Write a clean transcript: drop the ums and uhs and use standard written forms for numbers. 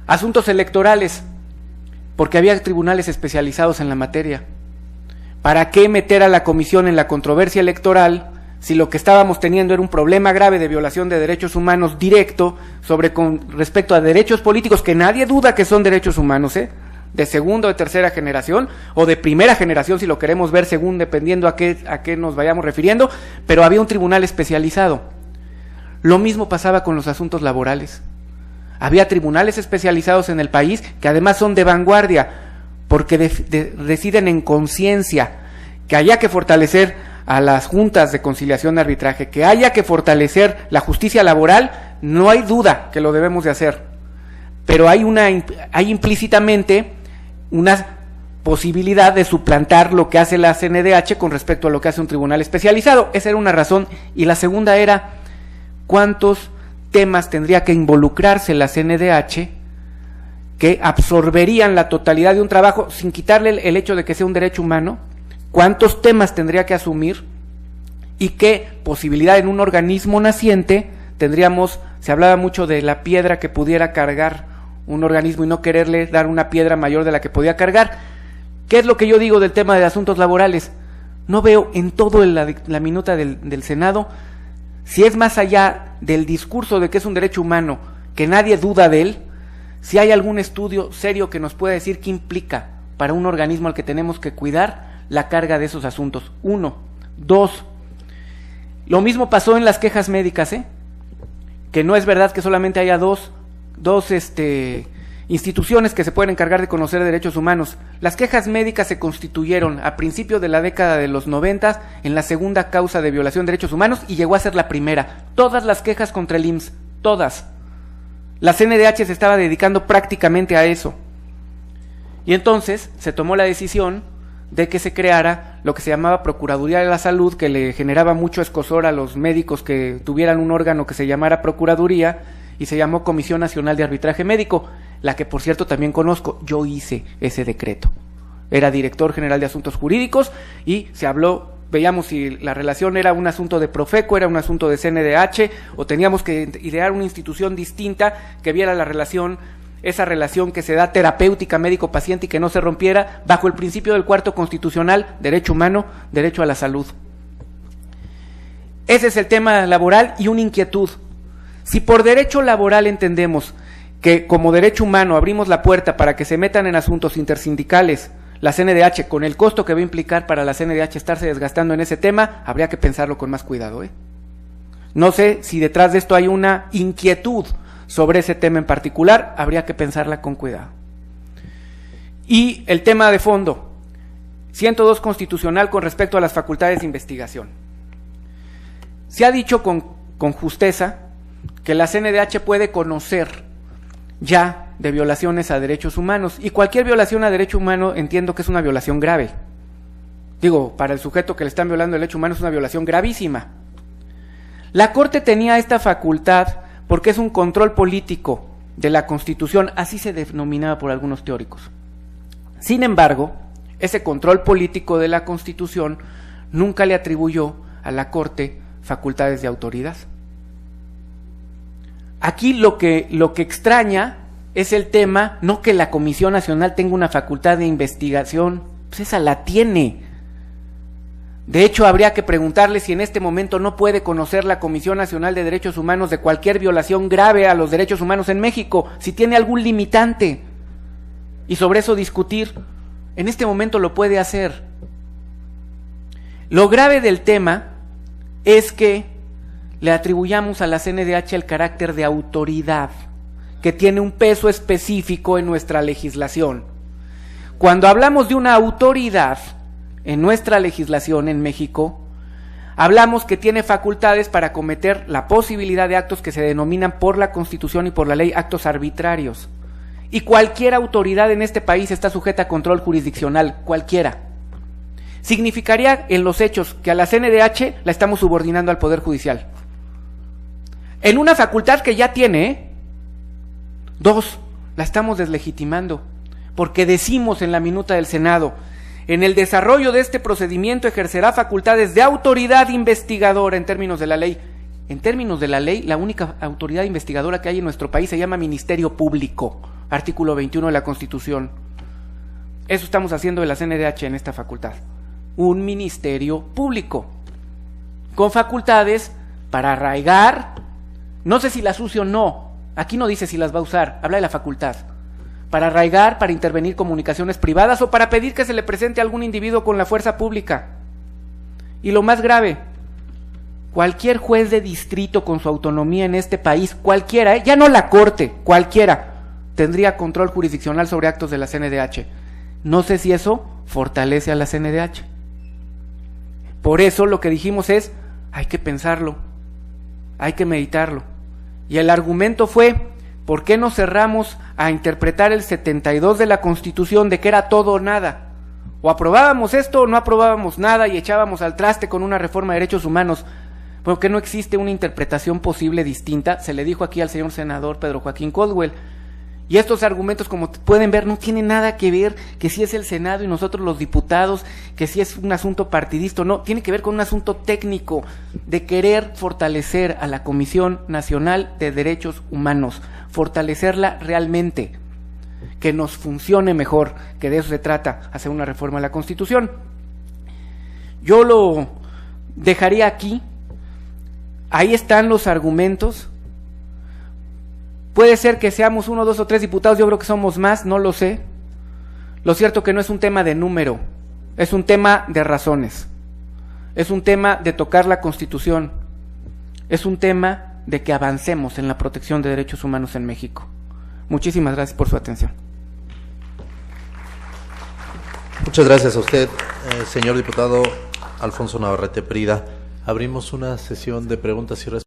Asuntos electorales, porque había tribunales especializados en la materia. ¿Para qué meter a la comisión en la controversia electoral si lo que estábamos teniendo era un problema grave de violación de derechos humanos directo con respecto a derechos políticos, que nadie duda que son derechos humanos, de segunda o de tercera generación, o de primera generación si lo queremos ver según, dependiendo a qué nos vayamos refiriendo, pero había un tribunal especializado. Lo mismo pasaba con los asuntos laborales. Había tribunales especializados en el país que además son de vanguardia, porque residen en conciencia, que haya que fortalecer a las juntas de conciliación y arbitraje, que haya que fortalecer la justicia laboral, no hay duda que lo debemos de hacer, pero hay implícitamente una posibilidad de suplantar lo que hace la CNDH con respecto a lo que hace un tribunal especializado. Esa era una razón, y la segunda era cuántos temas tendría que involucrarse la CNDH que absorberían la totalidad de un trabajo sin quitarle el hecho de que sea un derecho humano, cuántos temas tendría que asumir y qué posibilidad en un organismo naciente tendríamos. Se hablaba mucho de la piedra que pudiera cargar un organismo y no quererle dar una piedra mayor de la que podía cargar. ¿Qué es lo que yo digo del tema de asuntos laborales? No veo en todo la minuta del Senado, si es más allá del discurso de que es un derecho humano, que nadie duda de él, si hay algún estudio serio que nos pueda decir qué implica para un organismo al que tenemos que cuidar la carga de esos asuntos. 1. 2. Lo mismo pasó en las quejas médicas, que no es verdad que solamente haya dos instituciones que se pueden encargar de conocer derechos humanos. Las quejas médicas se constituyeron a principios de la década de los 90 en la segunda causa de violación de derechos humanos y llegó a ser la primera. Todas las quejas contra el IMSS, todas. La CNDH se estaba dedicando prácticamente a eso. Y entonces se tomó la decisión de que se creara lo que se llamaba Procuraduría de la Salud, que le generaba mucho escozor a los médicos que tuvieran un órgano que se llamara Procuraduría, y se llamó Comisión Nacional de Arbitraje Médico, la que por cierto también conozco. Yo hice ese decreto, era director general de asuntos jurídicos, y se habló, veíamos si la relación era un asunto de Profeco, era un asunto de CNDH, o teníamos que idear una institución distinta que viera la relación, esa relación que se da terapéutica médico-paciente y que no se rompiera bajo el principio del cuarto constitucional, derecho humano, derecho a la salud. Ese es el tema laboral y una inquietud. Si por derecho laboral entendemos que como derecho humano abrimos la puerta para que se metan en asuntos intersindicales la CNDH, con el costo que va a implicar para la CNDH estarse desgastando en ese tema, habría que pensarlo con más cuidado. No sé si detrás de esto hay una inquietud sobre ese tema en particular, habría que pensarla con cuidado. Y el tema de fondo, 102 constitucional con respecto a las facultades de investigación. Se ha dicho con justeza que la CNDH puede conocer ya de violaciones a derechos humanos, y cualquier violación a derecho humano entiendo que es una violación grave. Digo, para el sujeto que le están violando el derecho humano es una violación gravísima. La Corte tenía esta facultad porque es un control político de la Constitución, así se denominaba por algunos teóricos. Sin embargo, ese control político de la Constitución nunca le atribuyó a la Corte facultades de autoridad. Aquí lo que extraña es el tema, no que la Comisión Nacional tenga una facultad de investigación, pues esa la tiene. De hecho, habría que preguntarle si en este momento no puede conocer la Comisión Nacional de Derechos Humanos de cualquier violación grave a los derechos humanos en México, si tiene algún limitante, y sobre eso discutir. En este momento lo puede hacer. Lo grave del tema es que le atribuyamos a la CNDH el carácter de autoridad, que tiene un peso específico en nuestra legislación. Cuando hablamos de una autoridad en nuestra legislación en México, hablamos que tiene facultades para cometer la posibilidad de actos que se denominan por la Constitución y por la ley actos arbitrarios. Y cualquier autoridad en este país está sujeta a control jurisdiccional, cualquiera. Significaría en los hechos que a la CNDH la estamos subordinando al Poder Judicial. En una facultad que ya tiene, 2, la estamos deslegitimando, porque decimos en la minuta del Senado, en el desarrollo de este procedimiento ejercerá facultades de autoridad investigadora en términos de la ley. En términos de la ley, la única autoridad investigadora que hay en nuestro país se llama Ministerio Público. artículo 21 de la Constitución. Eso estamos haciendo de la CNDH en esta facultad. Un ministerio público, con facultades para arraigar, no sé si las use o no, aquí no dice si las va a usar, habla de la facultad, para arraigar, para intervenir comunicaciones privadas o para pedir que se le presente a algún individuo con la fuerza pública. Y lo más grave, cualquier juez de distrito con su autonomía en este país, cualquiera, ya no la Corte, cualquiera, tendría control jurisdiccional sobre actos de la CNDH. No sé si eso fortalece a la CNDH. Por eso lo que dijimos es, hay que pensarlo, hay que meditarlo. Y el argumento fue, ¿por qué no cerramos a interpretar el 72 de la Constitución de que era todo o nada? O aprobábamos esto o no aprobábamos nada y echábamos al traste con una reforma de derechos humanos. Porque no existe una interpretación posible distinta, se le dijo aquí al señor senador Pedro Joaquín Caldwell. Y estos argumentos, como pueden ver, no tienen nada que ver que si es el Senado y nosotros los diputados, que si es un asunto partidista o no, tiene que ver con un asunto técnico de querer fortalecer a la Comisión Nacional de Derechos Humanos, fortalecerla realmente, que nos funcione mejor, que de eso se trata, hacer una reforma a la Constitución. Yo lo dejaría aquí, ahí están los argumentos. Puede ser que seamos 1, 2 o 3 diputados, yo creo que somos más, no lo sé. Lo cierto que no es un tema de número, es un tema de razones, es un tema de tocar la Constitución, es un tema de que avancemos en la protección de derechos humanos en México. Muchísimas gracias por su atención. Muchas gracias a usted, señor diputado Alfonso Navarrete Prida. Abrimos una sesión de preguntas y respuestas.